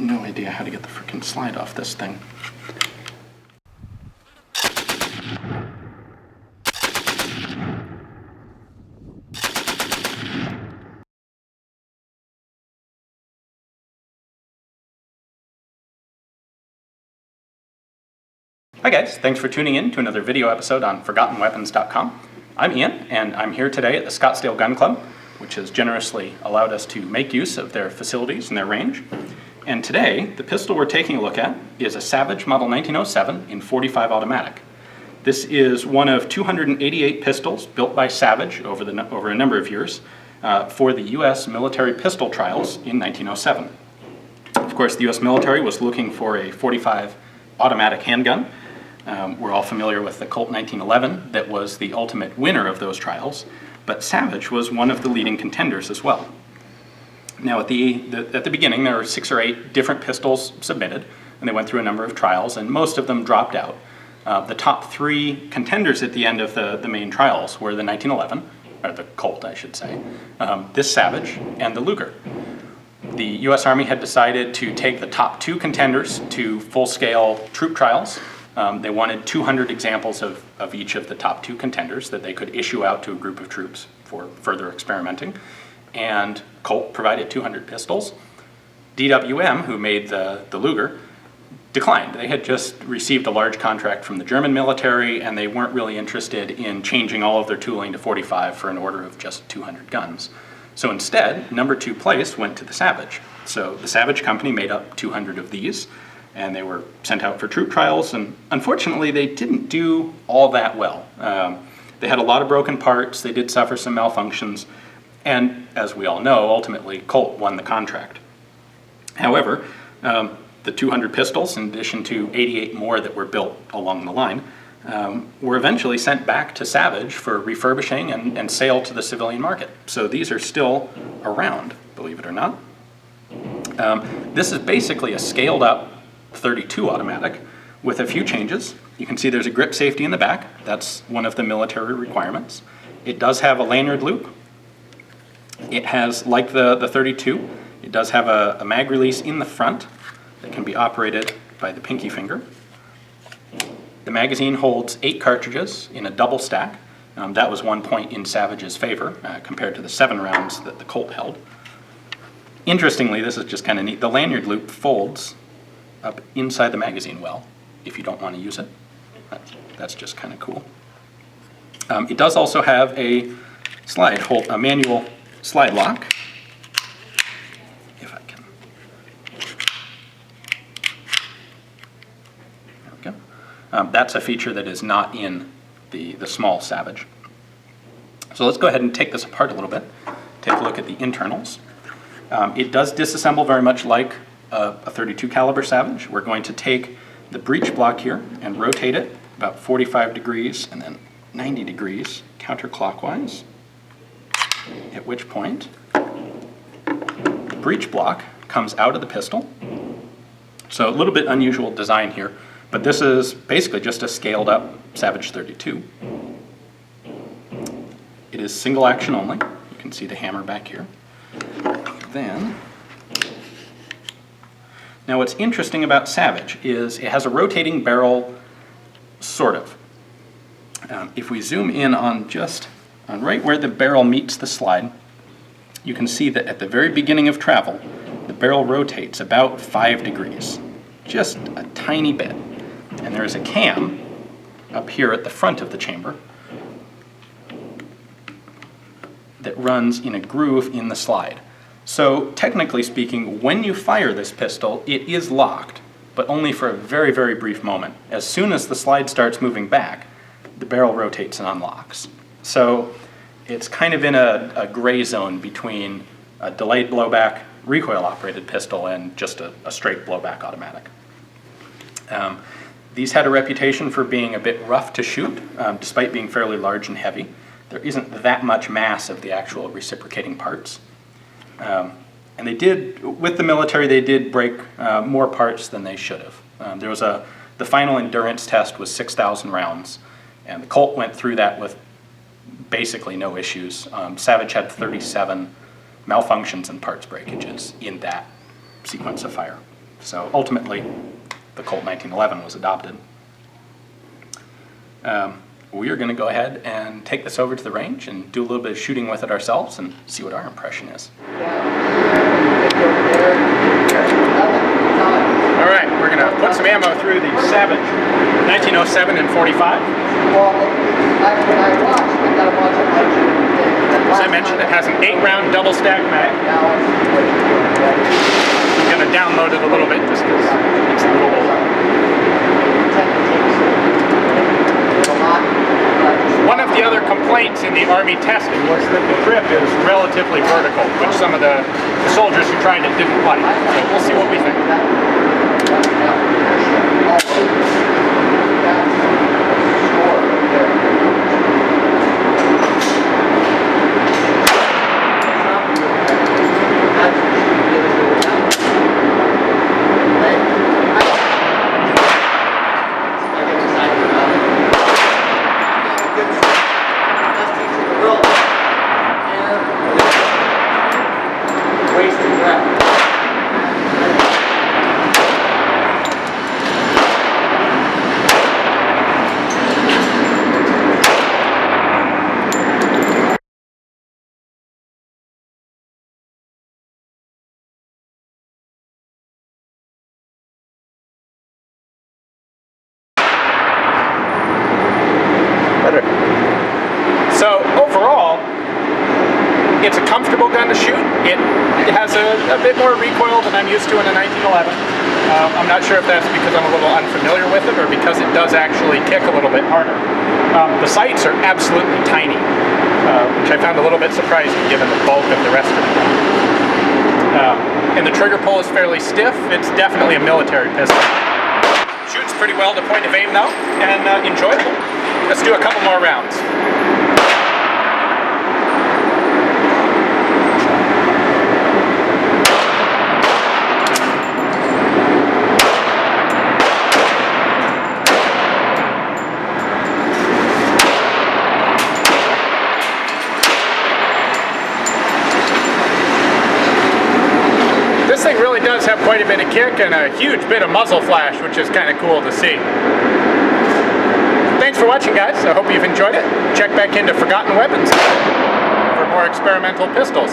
no idea how to get the freaking slide off this thing. Hi guys, thanks for tuning in to another video episode on ForgottenWeapons.com. I'm Ian, and I'm here today at the Scottsdale Gun Club, which has generously allowed us to make use of their facilities and their range. And today, the pistol we're taking a look at is a Savage Model 1907 in .45 automatic. This is one of 288 pistols built by Savage over a number of years for the U.S. military pistol trials in 1907. Of course, the U.S. military was looking for a .45 automatic handgun. We're all familiar with the Colt 1911 that was the ultimate winner of those trials, but Savage was one of the leading contenders as well. Now at the beginning there were 6 or 8 different pistols submitted, and they went through a number of trials, and most of them dropped out. The top 3 contenders at the end of the main trials were the 1911, or the Colt I should say, this Savage, and the Luger. The U.S. Army had decided to take the top 2 contenders to full-scale troop trials. They wanted 200 examples of each of the top 2 contenders that they could issue out to a group of troops for further experimenting. And Colt provided 200 pistols. DWM, who made the Luger, declined. They had just received a large contract from the German military, and they weren't really interested in changing all of their tooling to .45 for an order of just 200 guns. So instead, number 2 place went to the Savage. So the Savage company made up 200 of these, and they were sent out for troop trials, and unfortunately they didn't do all that well. They had a lot of broken parts, they did suffer some malfunctions, and as we all know, ultimately Colt won the contract. However, the 200 pistols, in addition to 88 more that were built along the line, were eventually sent back to Savage for refurbishing and sale to the civilian market. So these are still around, believe it or not. This is basically a scaled up .32 automatic with a few changes. You can see there's a grip safety in the back. That's one of the military requirements. It does have a lanyard loop. It has, like the .32, it does have a mag release in the front that can be operated by the pinky finger. The magazine holds 8 cartridges in a double stack. That was one point in Savage's favor compared to the 7 rounds that the Colt held. Interestingly, this is just kind of neat, the lanyard loop folds up inside the magazine well if you don't want to use it. That's just kind of cool. It does also have a manual slide lock. If I can. There we go. That's a feature that is not in the small Savage. So let's go ahead and take this apart a little bit. Take a look at the internals. It does disassemble very much like a .32 caliber Savage. We're going to take the breech block here and rotate it about 45 degrees and then 90 degrees counterclockwise, at which point the breech block comes out of the pistol. So a little bit unusual design here, but this is basically just a scaled up Savage .32. It is single action only. You can see the hammer back here. Now what's interesting about Savage is it has a rotating barrel, sort of. If we zoom in on right where the barrel meets the slide, you can see that at the very beginning of travel, the barrel rotates about 5 degrees, just a tiny bit. And there is a cam up here at the front of the chamber that runs in a groove in the slide. So technically speaking, when you fire this pistol, it is locked, but only for a very, very brief moment. As soon as the slide starts moving back, the barrel rotates and unlocks. So it's kind of in a gray zone between a delayed blowback recoil-operated pistol and just a straight blowback automatic. These had a reputation for being a bit rough to shoot, despite being fairly large and heavy. There isn't that much mass of the actual reciprocating parts. And they did, with the military, they did break more parts than they should have. The final endurance test was 6,000 rounds, and the Colt went through that with basically no issues. Savage had 37 malfunctions and parts breakages in that sequence of fire. So ultimately, the Colt 1911 was adopted. We are going to go ahead and take this over to the range and do a little bit of shooting with it ourselves and see what our impression is. All right, we're going to put some ammo through the Savage 1907 and 45. As I mentioned, it has an 8-round double stack mag. I'm going to download it a little bit just because it's a little old. One of the other complaints in the Army testing was that the grip is relatively vertical, which some of the soldiers who tried it didn't like. So we'll see what we think. So overall, it's a comfortable gun to shoot. It has a bit more recoil than I'm used to in a 1911. I'm not sure if that's because I'm a little unfamiliar with it or because it does actually kick a little bit harder. The sights are absolutely tiny, which I found a little bit surprising given the bulk of the rest of the gun. And the trigger pull is fairly stiff. It's definitely a military pistol. Shoots pretty well to point of aim though, and enjoyable. Let's do a couple more rounds. This thing really does have quite a bit of kick and a huge bit of muzzle flash, which is kind of cool to see. Thanks for watching, guys. I hope you've enjoyed it. Check back into Forgotten Weapons for more experimental pistols.